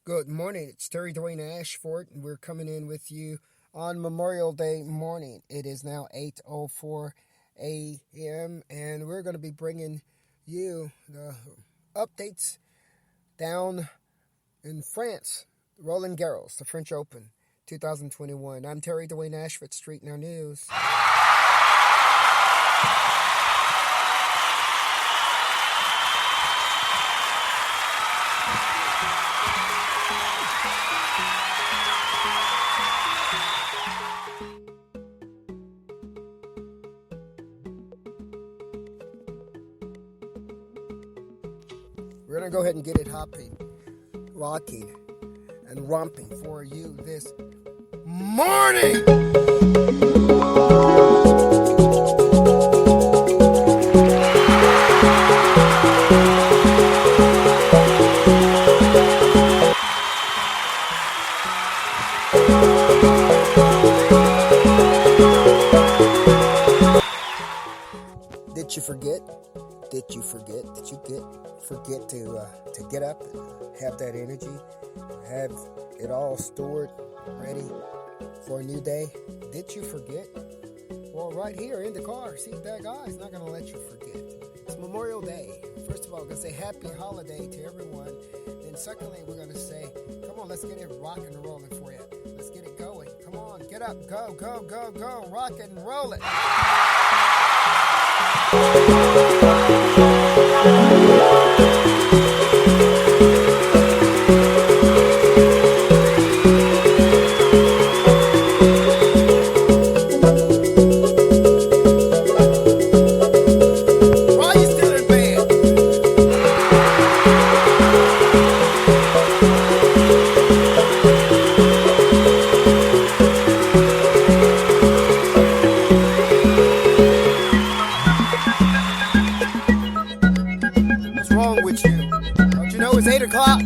Good morning. It's Terry Dwayne Ashford, and we're coming in with you on Memorial Day morning. It is now 8:04 a.m., and we're going to be bringing you the updates down in France. Roland Garros, the French Open 2021. I'm Terry Dwayne Ashford, StreetNOW News. We're going to go ahead and get it hopping, rocking, and romping for you this morning. Did you forget? Did you forget? Did you forget to get up and have that energy, have it all stored, ready for a new day? Did you forget? Well, right here in the car, see, DatGuY is not going to let you forget. It's Memorial Day. First of all, we're going to say happy holiday to everyone. Then secondly, we're going to say, come on, let's get it rocking and rolling for you. Let's get it going. Come on, get up, go, go, go, go, rock and roll it. It's 8 o'clock.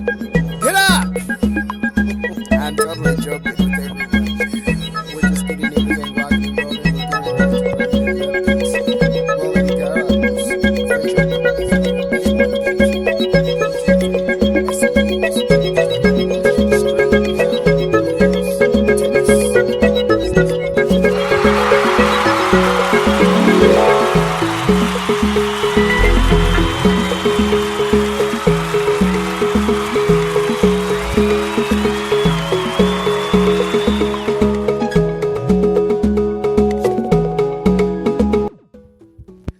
Get up! I'm totally joking with everyone. We're just getting everything rocking and rolling. Roland Garros.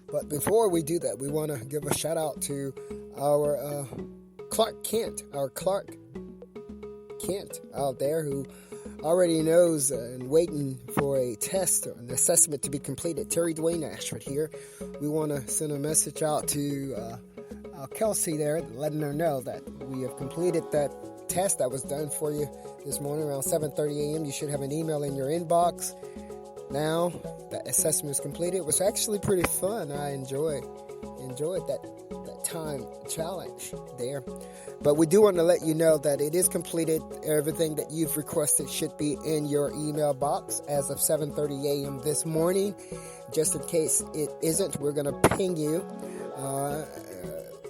But before we do that, we want to give a shout out to our Clark Kent out there who already knows and waiting for a test or an assessment to be completed. Terry Dwayne Ashford here. We want to send a message out to Kelsey there, letting her know that we have completed that test that was done for you this morning around 7:30 a.m. You should have an email in your inbox. Now that assessment is completed. It was actually pretty fun. I enjoyed that time challenge there. But we do want to let you know that it is completed. Everything that you've requested should be in your email box as of 7:30 a.m. this morning. Just in case it isn't, we're going to ping you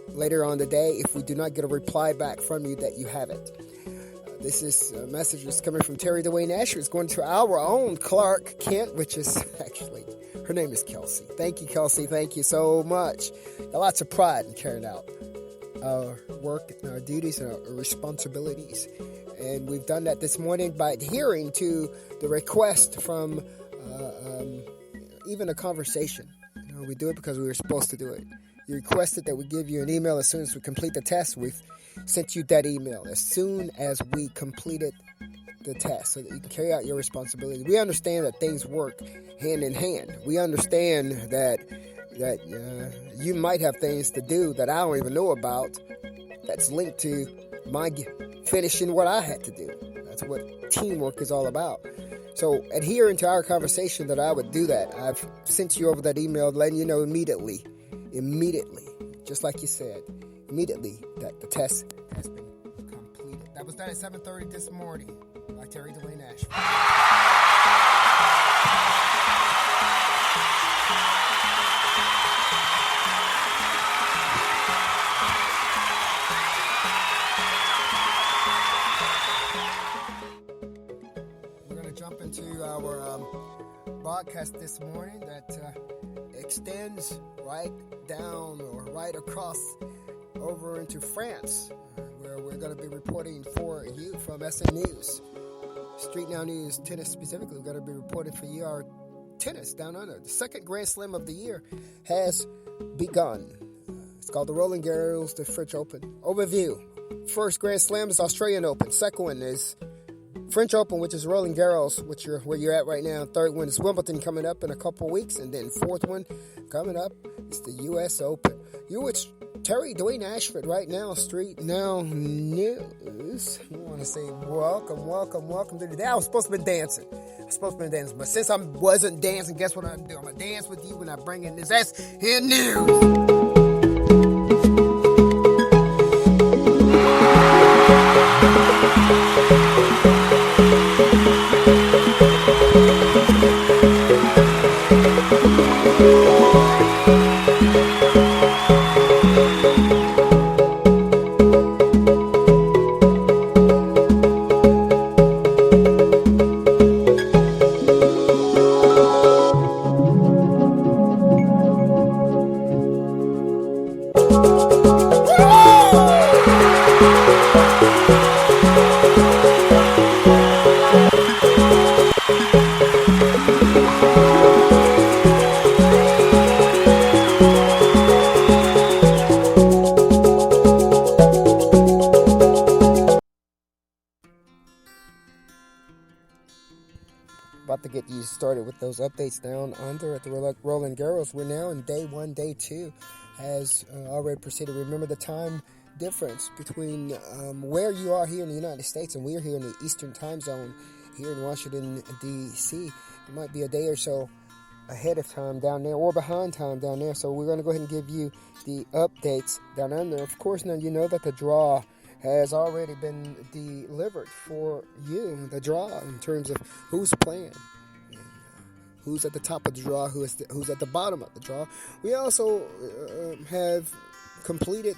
later on the day if we do not get a reply back from you that you have it. This is a message that's coming from Terry Dwayne Ashford. It's going to our own Clark Kent, which is actually, her name is Kelsey. Thank you, Kelsey. Thank you so much. Got lots of pride in carrying out our work and our duties and our responsibilities. And we've done that this morning by adhering to the request from even a conversation. We do it because we were supposed to do it. You requested that we give you an email as soon as we complete the test. We've sent you that email as soon as we completed the test so that you can carry out your responsibility. We understand that things work hand in hand. We understand that you might have things to do that I don't even know about that's linked to my finishing what I had to do. That's what teamwork is all about. So adhering to our conversation that I would do that, I've sent you over that email letting you know immediately, just like you said, immediately that the test has been completed. That was done at 7:30 this morning by Terry Dwayne Ashford. broadcast this morning that extends right down or right across over into France, where we're going to be reporting for you from SNnews. StreetNOW News, tennis specifically, we're going to be reporting for you our tennis down under. The second Grand Slam of the year has begun. It's called the Roland Garros, the French Open. Overview. First Grand Slam is Australian Open. Second one is French Open, which is Roland Garros, where you're at right now. Third one is Wimbledon coming up in a couple weeks. And then fourth one coming up is the U.S. Open. You're with Terry Dwayne Ashford right now, StreetNOW News. I want to say welcome to the day. I was supposed to be dancing. But since I wasn't dancing, guess what I'm doing? I'm going to dance with you when I bring in this SNnews. About to get you started with those updates down under at the Roland Garros. We're now in day one. Day two has already proceeded. Remember the time difference between where you are here in the United States and we're here in the Eastern time zone here in Washington, D.C. It might be a day or so ahead of time down there or behind time down there. So we're going to go ahead and give you the updates down under. Of course, now you know that the draw has already been delivered for you. The draw in terms of who's playing, and, who's at the top of the draw, who's at the bottom of the draw. We also have completed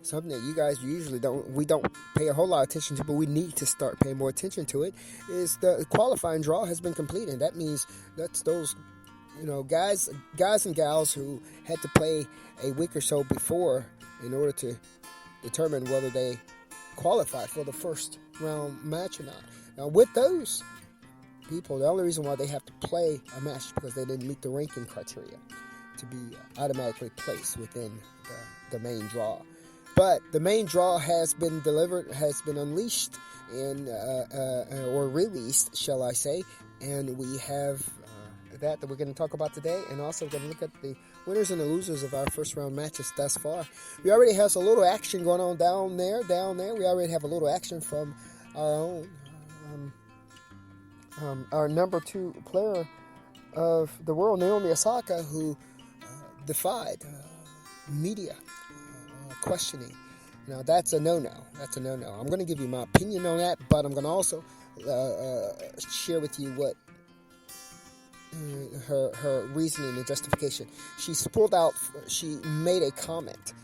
something that you guys usually don't pay a whole lot of attention to, but we need to start paying more attention to it. Is the qualifying draw has been completed. That means that's those guys and gals who had to play a week or so before in order to determine whether they qualified for the first round match or not. Now, with those people, the only reason why they have to play a match is because they didn't meet the ranking criteria to be automatically placed within the main draw. But the main draw has been delivered, has been unleashed, or released, shall I say, and we have that we're going to talk about today, and also we're going to look at the winners and the losers of our first round matches thus far. We already have some little action going on down there. We already have a little action from our own, our number 2 player of the world, Naomi Osaka, who defied media questioning. Now that's a no-no. I'm going to give you my opinion on that, but I'm going to also share with you what her reasoning and justification. She made a comment.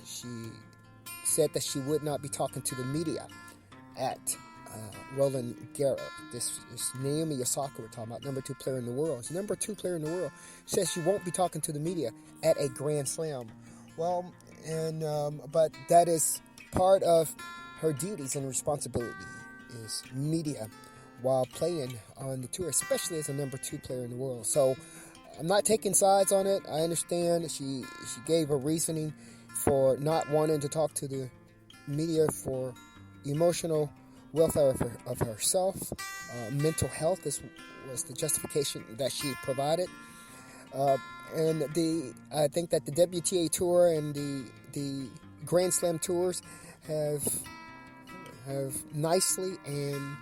She said that she would not be talking to the media at Roland Garros. This is Naomi Osaka we're talking about, number 2 player in the world. She's number 2 player in the world. She says she won't be talking to the media at a Grand Slam. Well, but that is part of her duties and responsibility is media while playing on the tour, especially as a number 2 player in the world. So I'm not taking sides on it. I understand she gave a reasoning for not wanting to talk to the media for emotional welfare of herself. Mental health was the justification that she provided. And I think that the WTA Tour and the Grand Slam tours have nicely and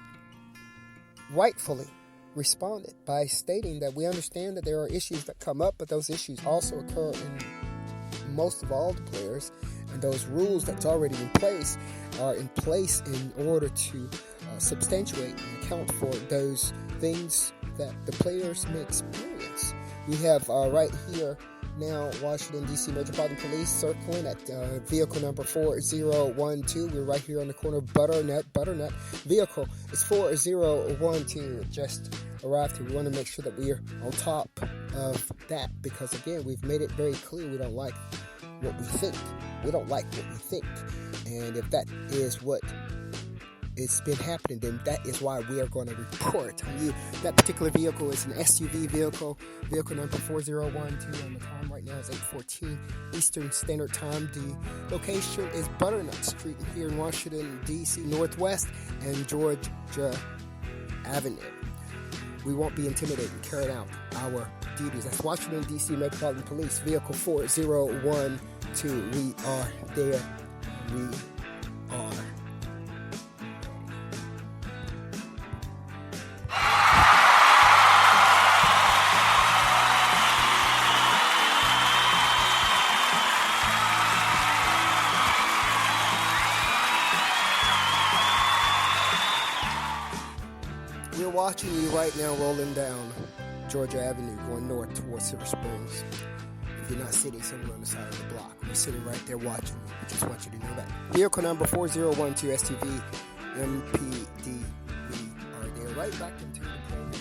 rightfully responded by stating that we understand that there are issues that come up, but those issues also occur in most of all the players, and those rules that's already in place are in place in order to substantiate and account for those things that the players may experience. We have right here now Washington, D.C. Metropolitan Police circling at vehicle number 4012. We're right here on the corner of Butternut. Vehicle is 4012. Just arrived here. We want to make sure that we are on top of that because, again, we've made it very clear we don't like what we think. We don't like what we think. And if that is what it's been happening, then that is why we are going to report on you. That particular vehicle is an SUV vehicle number 4012. On the time right now is 8:14 Eastern Standard Time. The location is Butternut Street here in Washington, D.C. Northwest and Georgia Avenue. We won't be intimidated and carrying out our duties. That's Washington, D.C. Metropolitan Police, vehicle 4012. We are there. We are. We're watching you right now rolling down Georgia Avenue going north towards Silver Springs. If you're not sitting somewhere on the side of the block, we're sitting right there watching you. We just want you to know that. Vehicle number 4012 STV MPD. We are there right back into the program.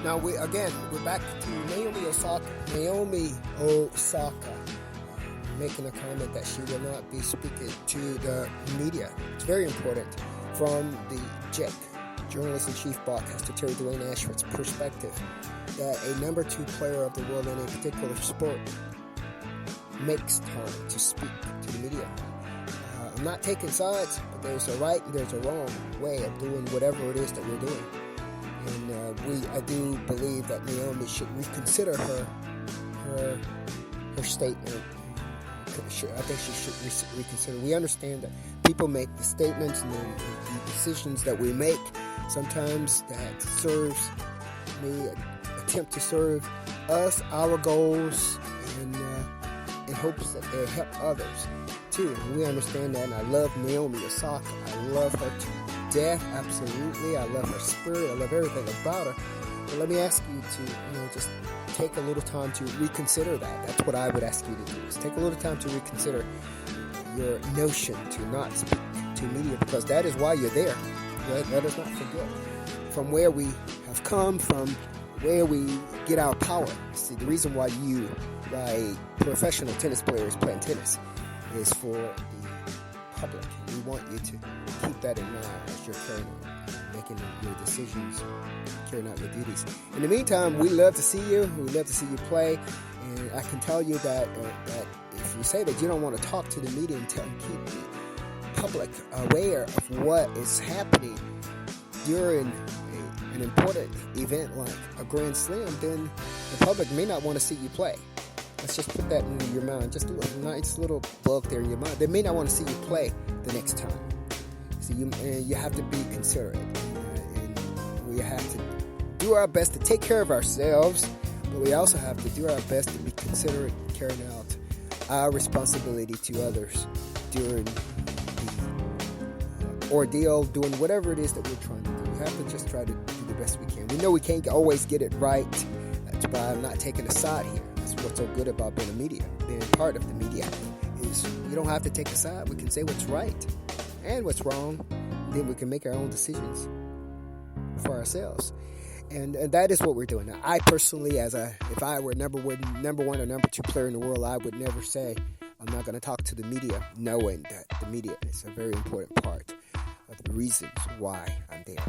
Now, we're back to Naomi Osaka making a comment that she will not be speaking to the media. It's very important from the JEC, Journalist-in-Chief broadcaster Terry Dwayne Ashford's perspective that a number 2 player of the world in a particular sport makes time to speak to the media. I'm not taking sides, but there's a right and there's a wrong way of doing whatever it is that we're doing. And I do believe that Naomi should reconsider her statement. I think she should reconsider. We understand that people make the statements and the decisions that we make. Sometimes that serves me, attempt to serve us, our goals, and in hopes that they help others too. And we understand that, and I love Naomi Osaka. I love her to death, absolutely. I love her spirit. I love everything about her. But let me ask you to, just take a little time to reconsider that. That's what I would ask you to do. Is take a little time to reconsider your notion to not speak to media, because that is why you're there. Let us not forget from where we have come, from where we get our power. See, the reason why professional tennis players playing tennis is for the public. We want you to keep that in mind as you're making your decisions, carrying out your duties. In the meantime, we love to see you. We love to see you play. And I can tell you that if you say that you don't want to talk to the media and keep the public aware of what is happening during an important event like a Grand Slam, then the public may not want to see you play. Let's just put that in your mind. Just do a nice little bug there in your mind. They may not want to see you play the next time. So you have to be considerate. And we have to do our best to take care of ourselves, but we also have to do our best to be considerate and carrying out our responsibility to others during the ordeal, doing whatever it is that we're trying to do. We have to just try to do the best we can. We know we can't always get it right. That's why I'm not taking a side here. What's so good about being being part of the media, is you don't have to take a side. We can say what's right and what's wrong, and then we can make our own decisions for ourselves. And that is what we're doing. Now, I personally, if I were number 1 or number 2 player in the world, I would never say I'm not going to talk to the media, knowing that the media is a very important part of the reasons why I'm there.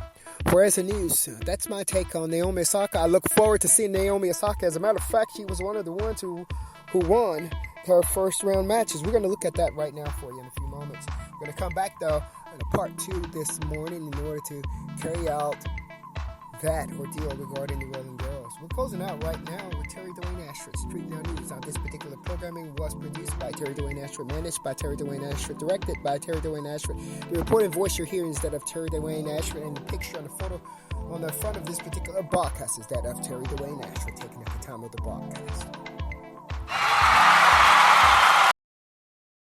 For SNnews, that's my take on Naomi Osaka. I look forward to seeing Naomi Osaka. As a matter of fact, she was one of the ones who won her first round matches. We're going to look at that right now for you in a few moments. We're going to come back, though, in a part 2 this morning in order to carry out that ordeal regarding the Roland Garros. Garros. We're closing out right now with Terry Dwayne Ashford, StreetNOW News. This particular programming was produced by Terry Dwayne Ashford, managed by Terry Dwayne Ashford, directed by Terry Dwayne Ashford. The reported voice you're hearing is that of Terry Dwayne Ashford, and the picture on the photo on the front of this particular broadcast is that of Terry Dwayne Ashford taken at the time of the broadcast.